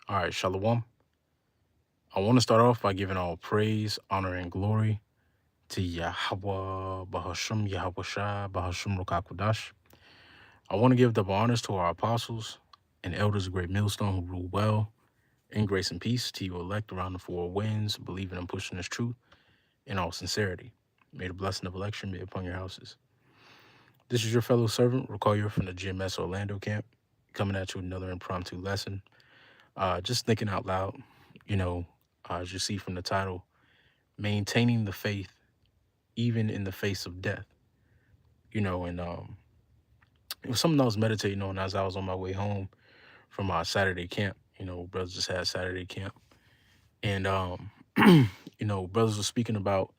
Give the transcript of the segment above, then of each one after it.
All right, Shalom. I want to start off by giving all praise, honor, and glory to Yahweh, Bahashum, Yahweh Shai, Bahashum Rukakudash. I want to give double honors to our apostles and elders of Great Millstone who rule well in grace and peace to you elect around the four winds, believing and pushing this truth in all sincerity. May the blessing of election be upon your houses. This is your fellow servant, Rukoya from the GMS Orlando camp, coming at you with another impromptu lesson. Just thinking out loud, you know, as you see from the title, maintaining the faith even in the face of death. And it was something I was meditating on as I was on my way home from our Saturday camp. Brothers just had Saturday camp, and brothers were speaking about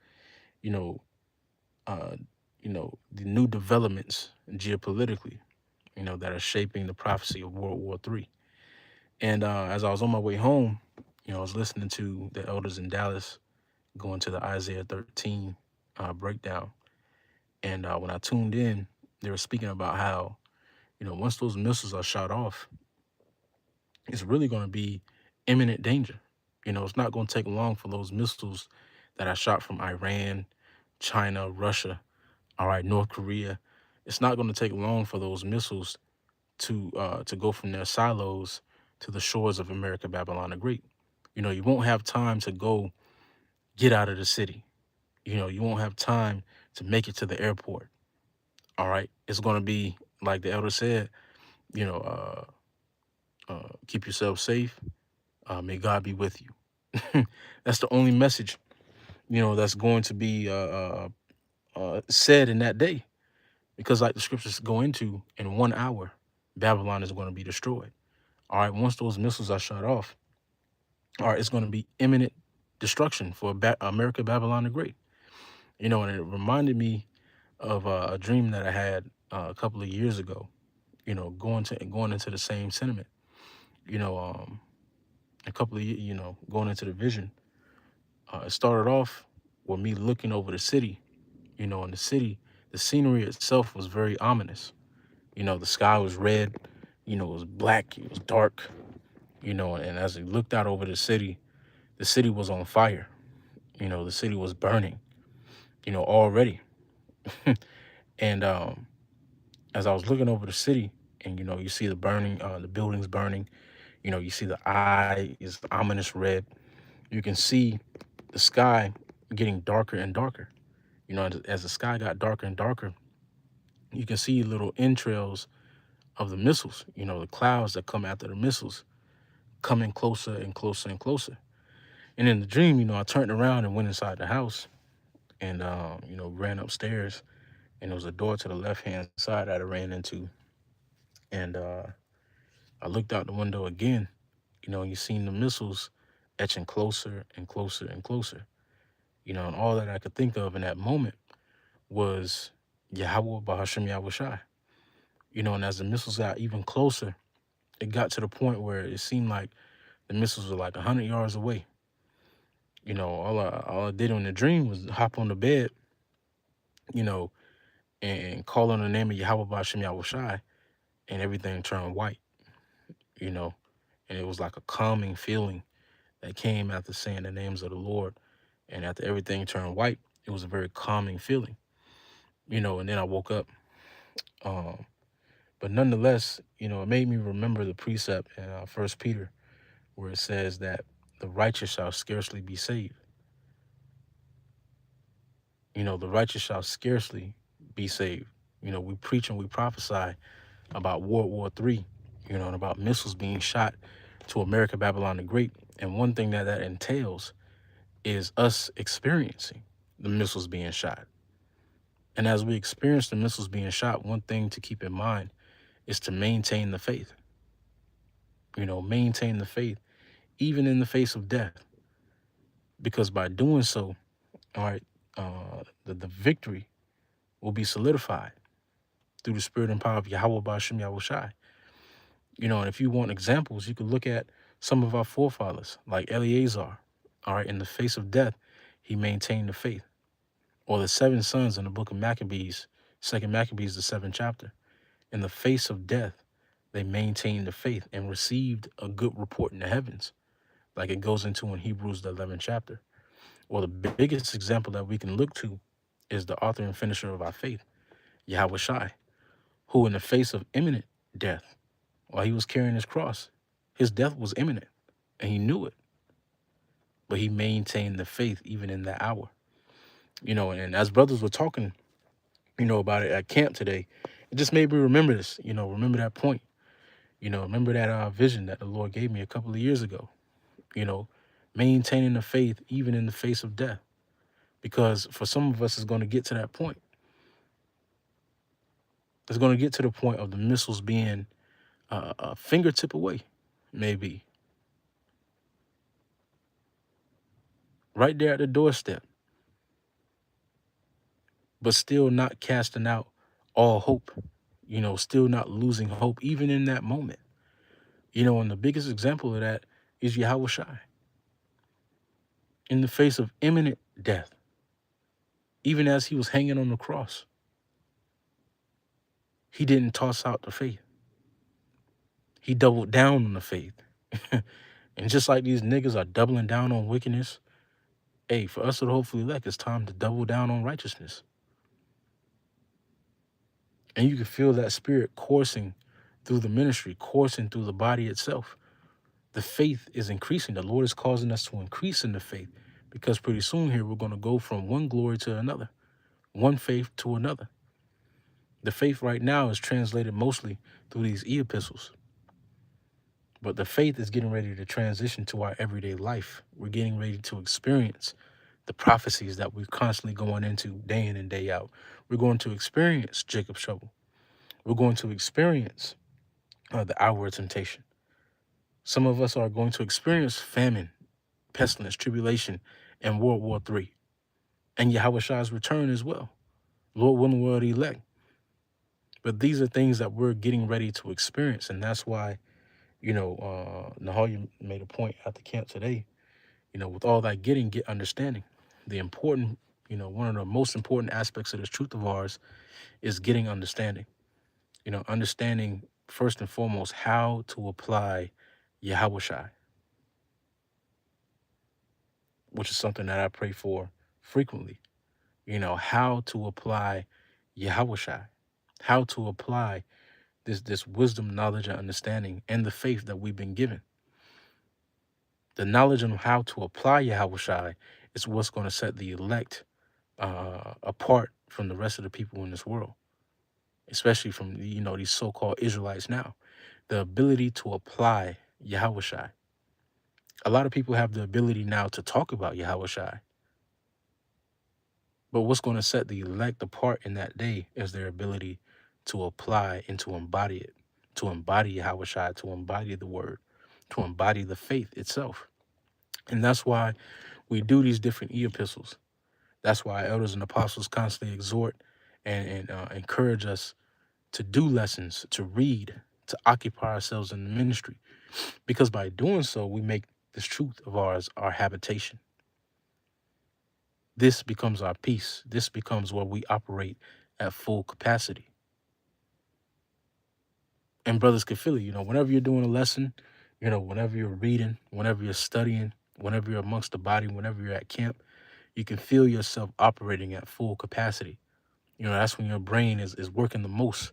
you know uh the new developments geopolitically, that are shaping the prophecy of World War III. And as I was on my way home, I was listening to the elders in Dallas going to the Isaiah 13 breakdown. And when I tuned in, they were speaking about how, once those missiles are shot off, it's really going to be imminent danger. It's not going to take long for those missiles that are shot from Iran, China, Russia, all right, North Korea. It's not going to take long for those missiles to go from their silos to the shores of America, Babylon the Great. You won't have time to go get out of the city. You won't have time to make it to the airport. All right, it's going to be like the elder said. You know, keep yourself safe. May God be with you. That's the only message that's going to be said in that day, because like the scriptures go into, in 1 hour, Babylon is going to be destroyed. All right, once those missiles are shut off, all right, it's going to be imminent destruction for America, Babylon the Great. And it reminded me of a dream that I had a couple of years ago. Going into the same sentiment. You know, um, a couple of going into the vision. It started off with me looking over the city. And the city, the scenery itself was very ominous. The sky was red. It was black. It was dark. And as I looked out over the city was on fire. The city was burning. Already. And as I was looking over the city, and you see the buildings burning. You see the eye is ominous red. You can see the sky getting darker and darker. As the sky got darker and darker, you can see little entrails of the missiles. The clouds that come after the missiles coming closer and closer and closer. And in the dream, I turned around and went inside the house, and ran upstairs, and there was a door to the left hand side that I ran into, and I looked out the window again. And you seen the missiles etching closer and closer and closer. And all that I could think of in that moment was Yahweh Bahashim Yahweh Shai. And as the missiles got even closer, it got to the point where it seemed like the missiles were like 100 yards away. All I did in the dream was hop on the bed, you know, and call on the name of Yahweh Bahashim Yahweh Shai, and everything turned white, you know. And it was like a calming feeling that came after saying the names of the Lord. And after everything turned white, it was a very calming feeling, and then I woke up. Um, but nonetheless, it made me remember the precept in 1 Peter, where it says that the righteous shall scarcely be saved. The righteous shall scarcely be saved. We preach and we prophesy about World War III, and about missiles being shot to America, Babylon the Great. And one thing that entails is us experiencing the missiles being shot. And as we experience the missiles being shot, one thing to keep in mind is to maintain the faith. Maintain the faith, even in the face of death. Because by doing so, all right, the victory will be solidified through the spirit and power of Yahweh Bashim Yahweh Shai. And if you want examples, you could look at some of our forefathers, like Eleazar. All right, in the face of death, he maintained the faith. Or the seven sons in the book of Maccabees, Second Maccabees, the 7th chapter. In the face of death, They maintained the faith and received a good report in the heavens, like it goes into in Hebrews the 11th chapter. Well, the biggest example that we can look to is the author and finisher of our faith, Yahweh Shai, who in the face of imminent death, while he was carrying his cross, his death was imminent, and he knew it, but he maintained the faith even in that hour. And as brothers were talking, about it at camp today, it just made me remember this, remember that point, remember that vision that the Lord gave me a couple of years ago, you know, maintaining the faith even in the face of death. Because for some of us, it's going to get to that point. It's going to get to the point of the missiles being a fingertip away, maybe, right there at the doorstep, but still not casting out all hope, still not losing hope, even in that moment. And the biggest example of that is Yahweh Shai. In the face of imminent death, even as he was hanging on the cross, he didn't toss out the faith. He doubled down on the faith. And just like these niggas are doubling down on wickedness, hey, for us to hopefully elect, it's time to double down on righteousness. And you can feel that spirit coursing through the ministry, coursing through the body itself. The faith is increasing. The Lord is causing us to increase in the faith, because pretty soon here we're going to go from one glory to another, one faith to another. The faith right now is translated mostly through these e-epistles. But the faith is getting ready to transition to our everyday life. We're getting ready to experience the prophecies that we're constantly going into day in and day out. We're going to experience Jacob's trouble. We're going to experience the hour of temptation. Some of us are going to experience famine, pestilence, tribulation, and World War III. And Yahweh Shai's return as well. Lord willing, we're the elect. But these are things that we're getting ready to experience. And that's why, Nahal, you made a point at the camp today, with all that get understanding. The important, one of the most important aspects of this truth of ours is getting understanding. Understanding first and foremost how to apply Yahweh Shai, which is something that I pray for frequently. How to apply Yahweh Shai, how to apply this wisdom, knowledge, and understanding, and the faith that we've been given. The knowledge on how to apply Yahweh Shai is what's going to set the elect apart from the rest of the people in this world, especially from, these so-called Israelites now. The ability to apply Yahweh Shai. A lot of people have the ability now to talk about Yahweh Shai. But what's going to set the elect apart in that day is their ability to apply and to embody it, to embody Yahweh Shai, to embody the word, to embody the faith itself. And that's why we do these different e-epistles. That's why elders and apostles constantly exhort and encourage us to do lessons, to read, to occupy ourselves in the ministry. Because by doing so, we make this truth of ours our habitation. This becomes our peace. This becomes where we operate at full capacity. And brothers can feel it, whenever you're doing a lesson, whenever you're reading, whenever you're studying, whenever you're amongst the body, whenever you're at camp, you can feel yourself operating at full capacity. That's when your brain is working the most.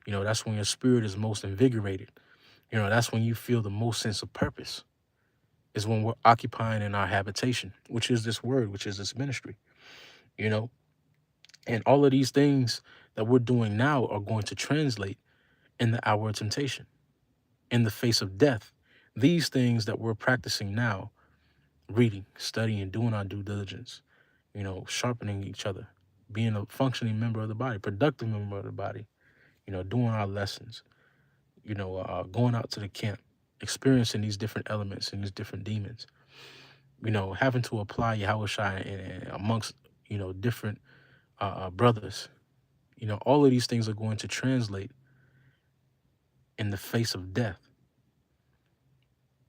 That's when your spirit is most invigorated. That's when you feel the most sense of purpose, is when we're occupying in our habitation, which is this word, which is this ministry, And all of these things that we're doing now are going to translate in the hour of temptation, in the face of death. These things that we're practicing now, reading, studying, doing our due diligence, sharpening each other, being a functioning member of the body, productive member of the body, doing our lessons, going out to the camp, experiencing these different elements and these different demons, having to apply Yahweh Shai amongst, different brothers. All of these things are going to translate in the face of death.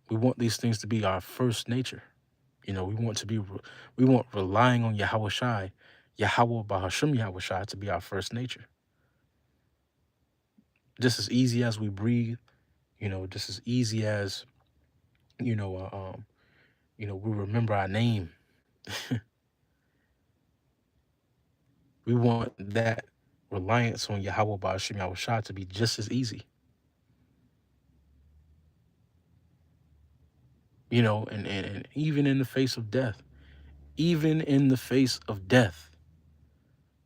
We want these things to be our first nature. We want relying on Yahweh Shai, Yahweh Bahasham Yahweh Shai to be our first nature. Just as easy as we breathe, just as easy as, we remember our name. We want that reliance on Yahweh Ba'ashim Yahushua to be just as easy. And even in the face of death,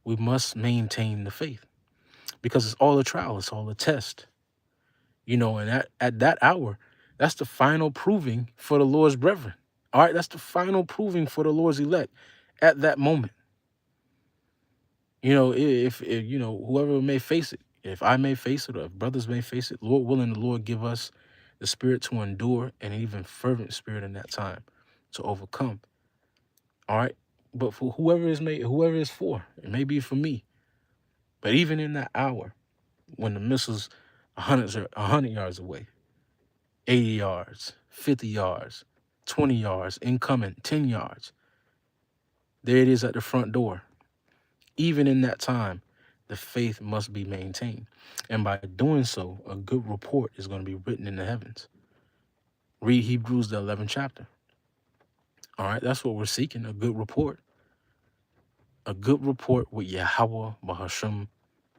we must maintain the faith, because it's all a trial, it's all a test. And at that hour, that's the final proving for the Lord's brethren. All right, that's the final proving for the Lord's elect at that moment. If whoever may face it, if I may face it, or if brothers may face it, Lord willing, the Lord give us the spirit to endure, and an even fervent spirit in that time to overcome. All right. But for whoever is for, it may be for me. But even in that hour, when the missile's 100 yards away, 80 yards, 50 yards, 20 yards, incoming, 10 yards, there it is at the front door. Even in that time, the faith must be maintained. And by doing so, a good report is going to be written in the heavens. Read Hebrews, the 11th chapter. All right, that's what we're seeking, a good report. A good report with Yahweh Bahasham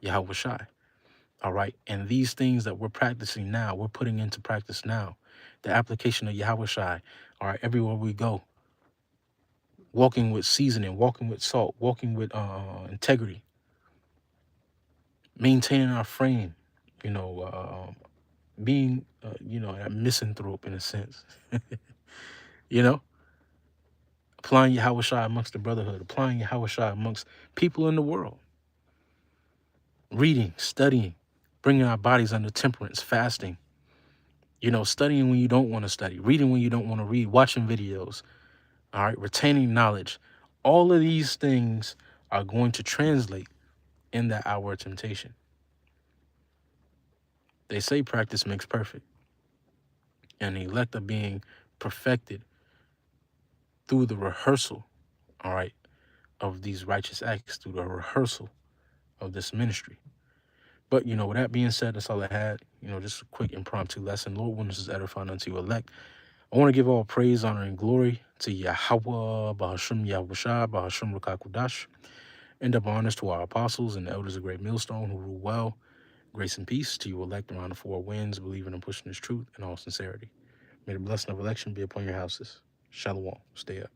Yahweh Shai. All right, and these things that we're practicing now, we're putting into practice now. The application of Yahweh Shai, all right, everywhere we go. Walking with seasoning, walking with salt, walking with integrity. Maintaining our frame, being, a misanthrope in a sense. Applying Yahweh Shai amongst the brotherhood, applying Yahweh Shai amongst people in the world. Reading, studying, bringing our bodies under temperance, fasting, studying when you don't want to study, reading when you don't want to read, watching videos, all right, retaining knowledge. All of these things are going to translate in that hour of temptation. They say practice makes perfect, and the elect are being perfected through the rehearsal, all right, of these righteous acts, through the rehearsal of this ministry. But, with that being said, that's all I had. Just a quick impromptu lesson. Lord, when this is edifying unto you elect, I want to give all praise, honor, and glory to Yahweh, Bahasham Yahushua, Bahasham Rakakudash, and double honors to our apostles and the elders of Great Millstone who rule well. Grace and peace to you elect around the four winds, believing and pushing this truth in all sincerity. May the blessing of election be upon your houses. Shalom. Stay up.